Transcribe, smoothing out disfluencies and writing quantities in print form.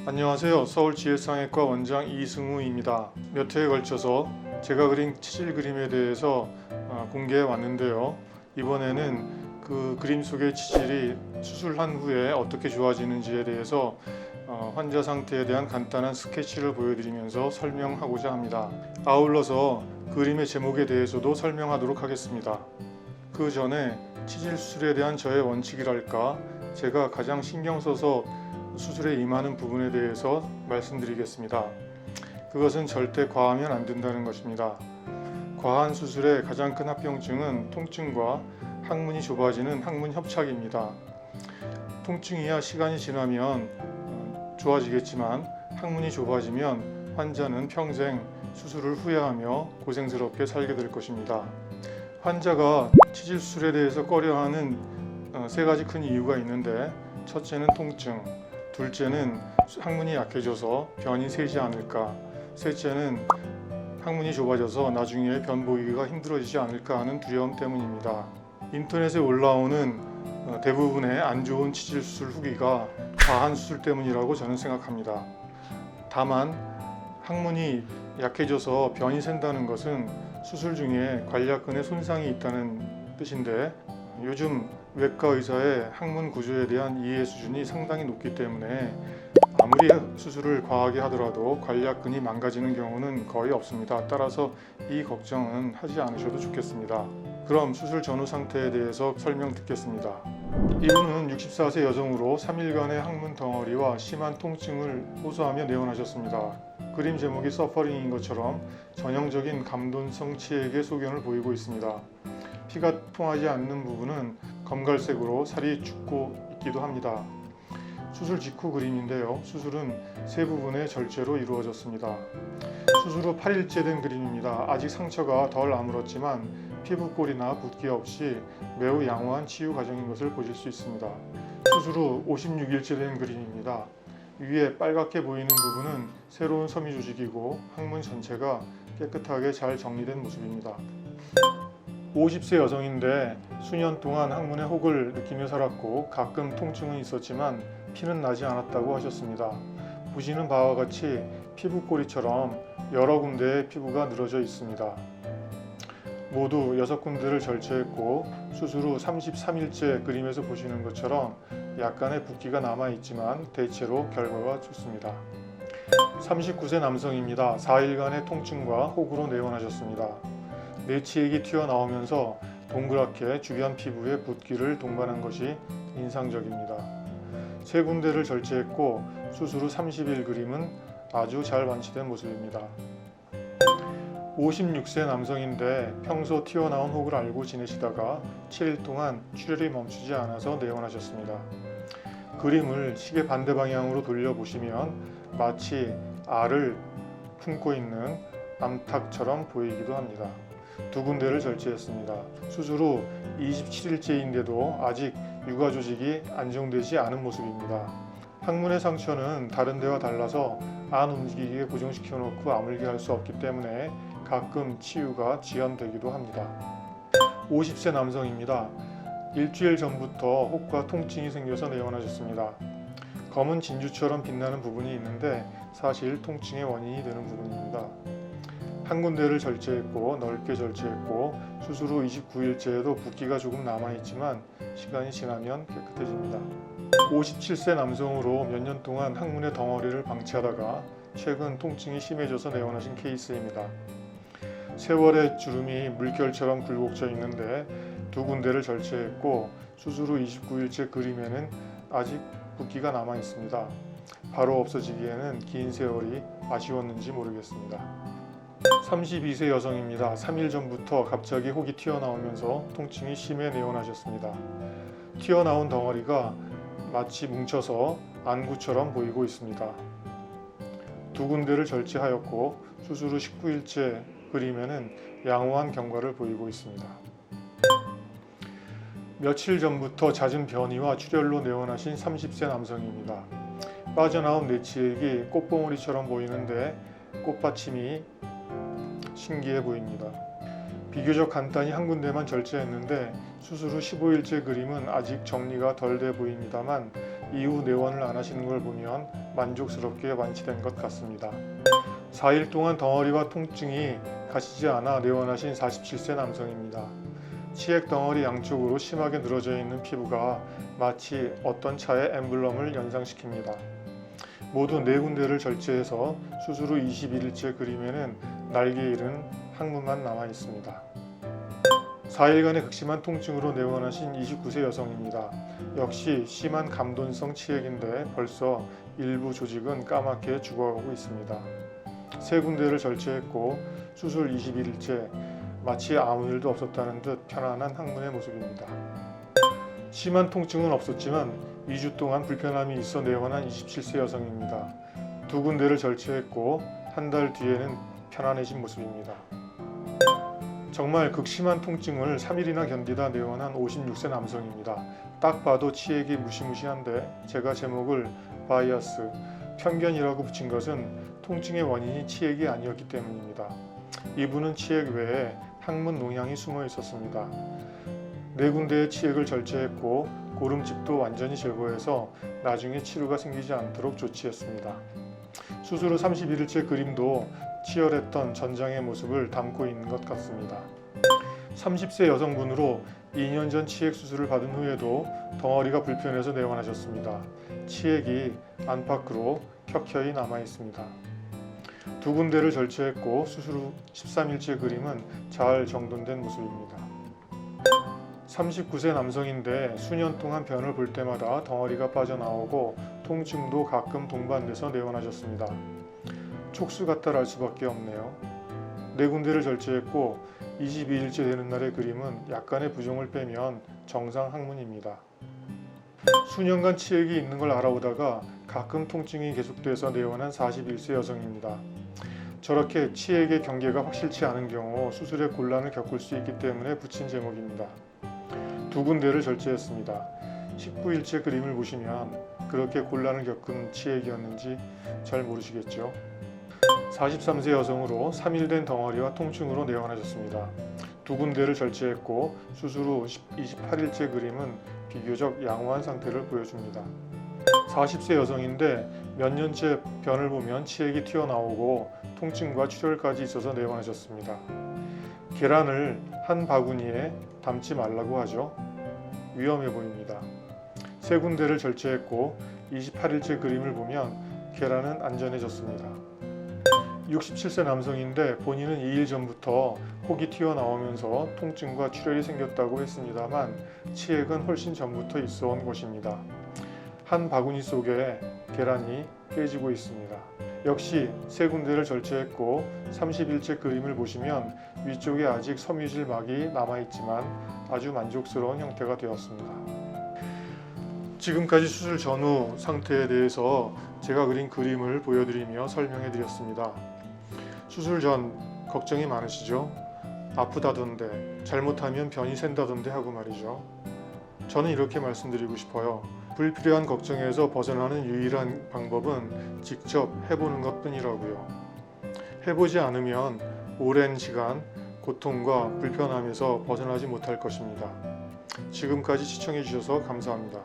안녕하세요. 서울지혜상외과 원장 이승우입니다. 몇 회에 걸쳐서 제가 그린 치질 그림에 대해서 공개해 왔는데요. 이번에는 그 그림 속의 치질이 수술한 후에 어떻게 좋아지는지에 대해서 환자 상태에 대한 간단한 스케치를 보여드리면서 설명하고자 합니다. 아울러서 그림의 제목에 대해서도 설명하도록 하겠습니다. 그 전에 치질 수술에 대한 저의 원칙이랄까, 제가 가장 신경 써서 수술에 임하는 부분에 대해서 말씀드리겠습니다. 그것은 절대 과하면 안 된다는 것입니다. 과한 수술의 가장 큰 합병증은 통증과 항문이 좁아지는 항문 협착입니다. 통증이야 시간이 지나면 좋아지겠지만 항문이 좁아지면 환자는 평생 수술을 후회하며 고생스럽게 살게 될 것입니다. 환자가 치질 수술에 대해서 꺼려하는 세 가지 큰 이유가 있는데, 첫째는 통증, 둘째는 항문이 약해져서 변이 새지 않을까, 셋째는 항문이 좁아져서 나중에 변 보이기가 힘들어지지 않을까 하는 두려움 때문입니다. 인터넷에 올라오는 대부분의 안 좋은 치질 수술 후기가 과한 수술 때문이라고 저는 생각합니다. 다만 항문이 약해져서 변이 샌다는 것은 수술 중에 관략근에 손상이 있다는 뜻인데, 요즘 외과 의사의 항문 구조에 대한 이해 수준이 상당히 높기 때문에 아무리 수술을 과하게 하더라도 관략근이 망가지는 경우는 거의 없습니다. 따라서 이 걱정은 하지 않으셔도 좋겠습니다. 그럼 수술 전후 상태에 대해서 설명 듣겠습니다. 이분은 64세 여성으로 3일간의 항문 덩어리와 심한 통증을 호소하며 내원하셨습니다. 그림 제목이 서퍼링인 것처럼 전형적인 감돈성 치액의 소견을 보이고 있습니다. 피가 통하지 않는 부분은 검갈색으로 살이 죽고 있기도 합니다. 수술 직후 그림인데요. 수술은 세 부분의 절제로 이루어졌습니다. 수술 후 8일째 된 그림입니다. 아직 상처가 덜 아물었지만 피부골이나 붓기 없이 매우 양호한 치유 과정인 것을 보실 수 있습니다. 수술 후 56일째 된 그림입니다. 위에 빨갛게 보이는 부분은 새로운 섬유 조직이고 항문 전체가 깨끗하게 잘 정리된 모습입니다. 50세 여성인데 수년 동안 항문에 혹을 느끼며 살았고 가끔 통증은 있었지만 피는 나지 않았다고 하셨습니다. 보시는 바와 같이 피부꼬리처럼 여러 군데의 피부가 늘어져 있습니다. 모두 6군데를 절제했고 수술 후 33일째 그림에서 보시는 것처럼 약간의 붓기가 남아있지만 대체로 결과가 좋습니다. 39세 남성입니다. 4일간의 통증과 혹으로 내원하셨습니다. 내치액이 튀어나오면서 동그랗게 주변 피부에 붓기를 동반한 것이 인상적입니다. 세 군데를 절제했고 수술 후 30일 그림은 아주 잘 완치된 모습입니다. 56세 남성인데 평소 튀어나온 혹을 앓고 지내시다가 7일 동안 출혈이 멈추지 않아서 내원하셨습니다. 그림을 시계 반대 방향으로 돌려보시면 마치 알을 품고 있는 암탉처럼 보이기도 합니다. 두 군데를 절제했습니다. 수술 후 27일째인데도 아직 유가 조직이 안정되지 않은 모습입니다. 항문의 상처는 다른 데와 달라서 안 움직이게 고정시켜 놓고 아물게 할 수 없기 때문에 가끔 치유가 지연되기도 합니다. 50세 남성입니다. 일주일 전부터 혹과 통증이 생겨서 내원하셨습니다. 검은 진주처럼 빛나는 부분이 있는데 사실 통증의 원인이 되는 부분입니다. 한 군데를 절제했고 넓게 절제했고 수술 후 29일째에도 붓기가 조금 남아있지만 시간이 지나면 깨끗해집니다. 57세 남성으로 몇 년 동안 항문의 덩어리를 방치하다가 최근 통증이 심해져서 내원하신 케이스입니다. 세월의 주름이 물결처럼 굴곡져 있는데 두 군데를 절제했고 수술 후 29일째 그림에는 아직 붓기가 남아 있습니다. 바로 없어지기에는 긴 세월이 아쉬웠는지 모르겠습니다. 32세 여성입니다. 3일 전부터 갑자기 혹이 튀어나오면서 통증이 심해 내원하셨습니다. 튀어나온 덩어리가 마치 뭉쳐서 안구처럼 보이고 있습니다. 두 군데를 절제하였고 수술 후 19일째 그림에는 양호한 경과를 보이고 있습니다. 며칠 전부터 잦은 변이와 출혈로 내원하신 30세 남성입니다. 빠져나온 내치액이 꽃봉오리처럼 보이는데 꽃받침이 신기해 보입니다. 비교적 간단히 한 군데만 절제했는데 수술 후 15일째 그림은 아직 정리가 덜 돼 보입니다만 이후 내원을 안 하시는 걸 보면 만족스럽게 완치된 것 같습니다. 4일 동안 덩어리와 통증이 가시지 않아 내원하신 47세 남성입니다. 치액 덩어리 양쪽으로 심하게 늘어져 있는 피부가 마치 어떤 차의 엠블럼을 연상시킵니다. 모두 4군데를 절제해서 수술 후 21일째 그림에는 날개 잃은 항문만 남아 있습니다. 4일간의 극심한 통증으로 내원하신 29세 여성입니다. 역시 심한 감돈성 치액인데 벌써 일부 조직은 까맣게 죽어가고 있습니다. 3군데를 절제했고 수술 21일째 마치 아무 일도 없었다는 듯 편안한 항문의 모습입니다. 심한 통증은 없었지만 2주 동안 불편함이 있어 내원한 27세 여성입니다. 2군데를 절제했고 한 달 뒤에는 편안해진 모습입니다. 정말 극심한 통증을 3일이나 견디다 내원한 56세 남성입니다. 딱 봐도 치액이 무시무시한데 제가 제목을 바이어스, 편견이라고 붙인 것은 통증의 원인이 치액이 아니었기 때문입니다. 이분은 치액 외에 항문 농양이 숨어 있었습니다. 4군데의 치액을 절제했고 고름집도 완전히 제거해서 나중에 치루가 생기지 않도록 조치했습니다. 수술 후 31일째 그림도 치열했던 전장의 모습을 담고 있는 것 같습니다. 30세 여성분으로 2년 전 치액 수술을 받은 후에도 덩어리가 불편해서 내원하셨습니다. 치액이 안팎으로 켜켜이 남아 있습니다. 2군데를 절제했고 수술 후 13일째 그림은 잘 정돈된 모습입니다. 39세 남성인데 수년 동안 변을 볼 때마다 덩어리가 빠져나오고 통증도 가끔 동반돼서 내원하셨습니다. 촉수 같다랄 수밖에 없네요. 4군데를 절제했고 22일째 되는 날의 그림은 약간의 부종을 빼면 정상 항문입니다. 수년간 치액이 있는 걸 알아오다가 가끔 통증이 계속돼서 내원한 41세 여성입니다. 저렇게 치액의 경계가 확실치 않은 경우 수술에 곤란을 겪을 수 있기 때문에 붙인 제목입니다. 2군데를 절제했습니다. 19일째 그림을 보시면 그렇게 곤란을 겪은 치액이었는지 잘 모르시겠죠. 43세 여성으로 3일 된 덩어리와 통증으로 내원하셨습니다. 2군데를 절제했고 수술 후 28일째 그림은 비교적 양호한 상태를 보여줍니다. 40세 여성인데 몇 년째 변을 보면 치액이 튀어나오고 통증과 출혈까지 있어서 내원하셨습니다. 계란을 한 바구니에 담지 말라고 하죠. 위험해 보입니다. 3군데를 절제했고 28일째 그림을 보면 계란은 안전해졌습니다. 67세 남성인데 본인은 2일 전부터 혹이 튀어나오면서 통증과 출혈이 생겼다고 했습니다만 치액은 훨씬 전부터 있어 온 것입니다. 한 바구니 속에 계란이 깨지고 있습니다. 역시 3군데를 절제했고 30일째 그림을 보시면 위쪽에 아직 섬유질 막이 남아있지만 아주 만족스러운 형태가 되었습니다. 지금까지 수술 전후 상태에 대해서 제가 그린 그림을 보여드리며 설명해 드렸습니다. 수술 전 걱정이 많으시죠? 아프다던데, 잘못하면 변이 샌다던데 하고 말이죠. 저는 이렇게 말씀드리고 싶어요. 불필요한 걱정에서 벗어나는 유일한 방법은 직접 해보는 것 뿐이라고요. 해보지 않으면 오랜 시간 고통과 불편함에서 벗어나지 못할 것입니다. 지금까지 시청해 주셔서 감사합니다.